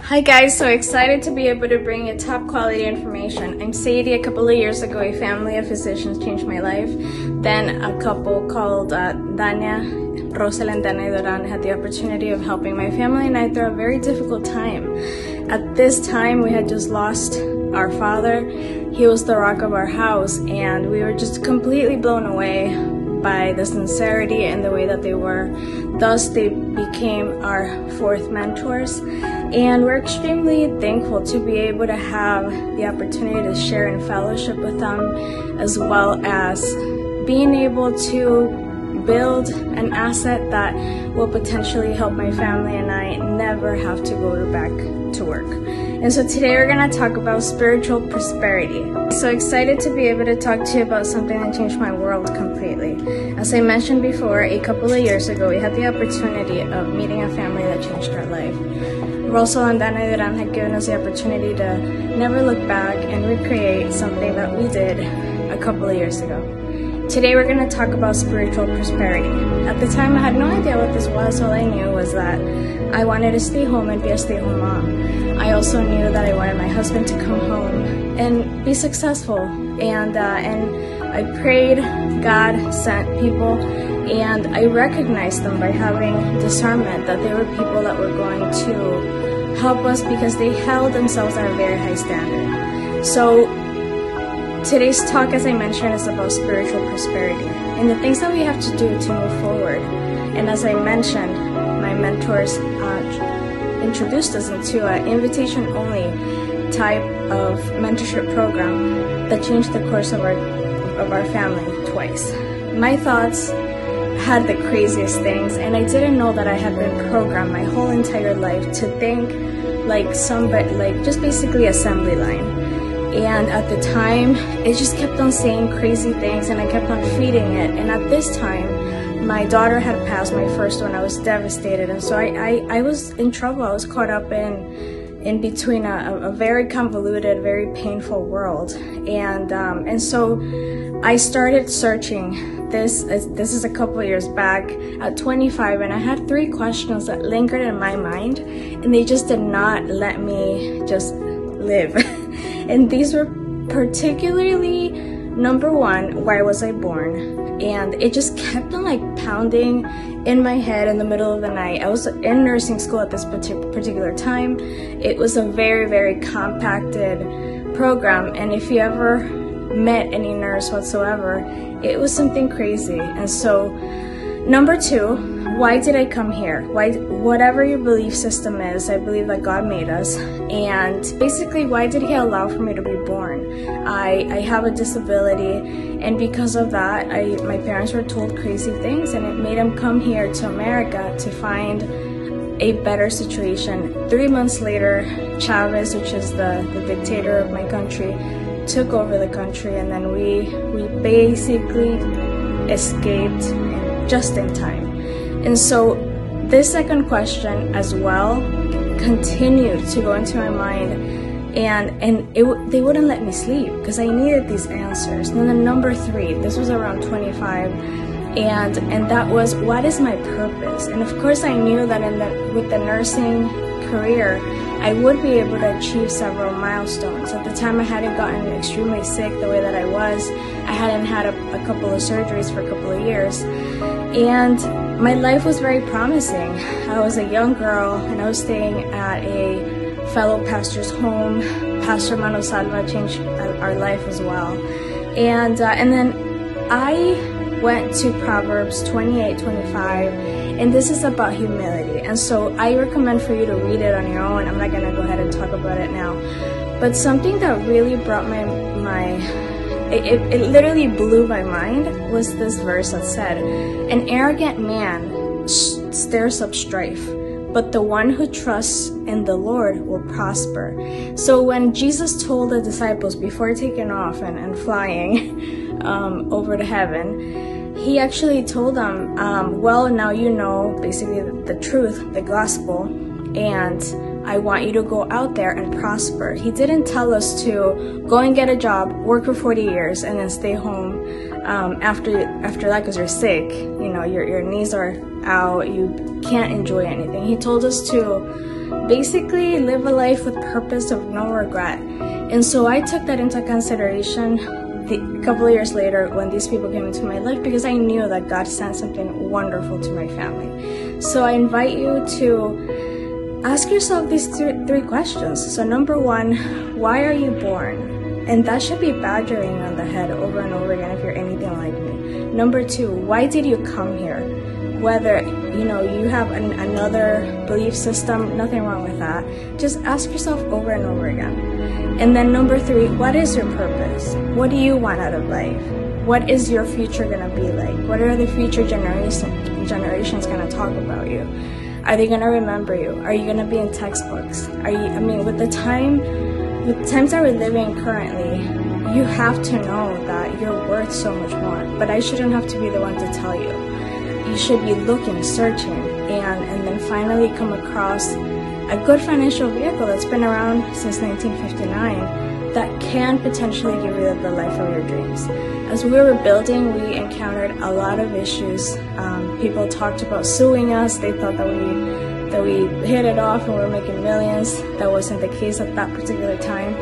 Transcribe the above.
Hi guys, so excited to be able to bring you top quality information. I'm Sadie. A couple of years ago, a family of physicians changed my life. Then a couple called Rosel and Dana Duran had the opportunity of helping my family and I through a very difficult time. At this time, we had just lost our father. He was the rock of our house, and we were just completely blown away by the sincerity and the way that they were. Thus, they became our fourth mentors, and we're extremely thankful to be able to have the opportunity to share in fellowship with them, as well as being able to build an asset that will potentially help my family and I never have to go back to work. And so today we're going to talk about spiritual prosperity. So excited to be able to talk to you about something that changed my world completely. As I mentioned before, a couple of years ago, we had the opportunity of meeting a family that changed our life. Rosel and Dana Duran had given us the opportunity to never look back and recreate something that we did a couple of years ago. Today we're going to talk about spiritual prosperity. At the time I had no idea what this was. All I knew was that I wanted to stay home and be a stay-home mom. I also knew that I wanted my husband to come home and be successful. And I prayed, God sent people, and I recognized them by having discernment that they were people that were going to help us because they held themselves at a very high standard. So today's talk, as I mentioned, is about spiritual prosperity and the things that we have to do to move forward. And as I mentioned, my mentors introduced us into an invitation-only type of mentorship program that changed the course of our family twice. My thoughts had the craziest things, and I didn't know that I had been programmed my whole entire life to think like somebody, like just basically assembly line. And at the time, it just kept on saying crazy things, and I kept on feeding it. And at this time, my daughter had passed, my first one. I was devastated, and so I was in trouble. I was caught up in between a very convoluted, very painful world. And so I started searching. This is a couple of years back at 25, and I had 3 questions that lingered in my mind, and they just did not let me just live. And these were particularly, number 1, why was I born? And it just kept on like pounding in my head in the middle of the night. I was in nursing school at this particular time. It was a very, very compacted program, and if you ever met any nurse whatsoever, it was something crazy. And so, number 2, why did I come here? Whatever your belief system is, I believe that God made us. And basically, why did He allow for me to be born? I have a disability, and because of that, my parents were told crazy things, and it made them come here to America to find a better situation. 3 months later, Chavez, which is the dictator of my country, took over the country, and then we basically escaped just in time. And so this second question as well continued to go into my mind, and they wouldn't let me sleep because I needed these answers. And then number 3, this was around 25, and that was, what is my purpose? And of course I knew that with the nursing career, I would be able to achieve several milestones. At the time, I hadn't gotten extremely sick the way that I was. I hadn't had a couple of surgeries for a couple of years. And my life was very promising. I was a young girl, and I was staying at a fellow pastor's home. Pastor Salva changed our life as well. And then I went to Proverbs 28:25, and this is about humility. And so I recommend for you to read it on your own. I'm not going to go ahead and talk about it now. But something that really brought it literally blew my mind was this verse that said, "An arrogant man stirs up strife, but the one who trusts in the Lord will prosper." So when Jesus told the disciples before taking off and flying over to heaven, He actually told them, well, now you know basically the truth, the gospel, and I want you to go out there and prosper. He didn't tell us to go and get a job, work for 40 years, and then stay home after that because you're sick. You know, your knees are out, you can't enjoy anything. He told us to basically live a life with purpose of no regret. And so I took that into consideration a couple of years later when these people came into my life, because I knew that God sent something wonderful to my family. So I invite you to ask yourself these three questions. So number one, why are you born? And that should be badgering on the head over and over again if you're anything like me. Number two, why did you come here? Whether you have another belief system, nothing wrong with that. Just ask yourself over and over again. And then number three, what is your purpose? What do you want out of life? What is your future gonna be like? What are the future generations gonna talk about you? Are they gonna remember you? Are you gonna be in textbooks? With the times that we're living currently, you have to know that you're worth so much more. But I shouldn't have to be the one to tell you. You should be looking, searching, and then finally come across a good financial vehicle that's been around since 1959 that can potentially give you the life of your dreams. As we were building, we encountered a lot of issues. People talked about suing us. They thought that we hit it off and we were making millions. That wasn't the case at that particular time.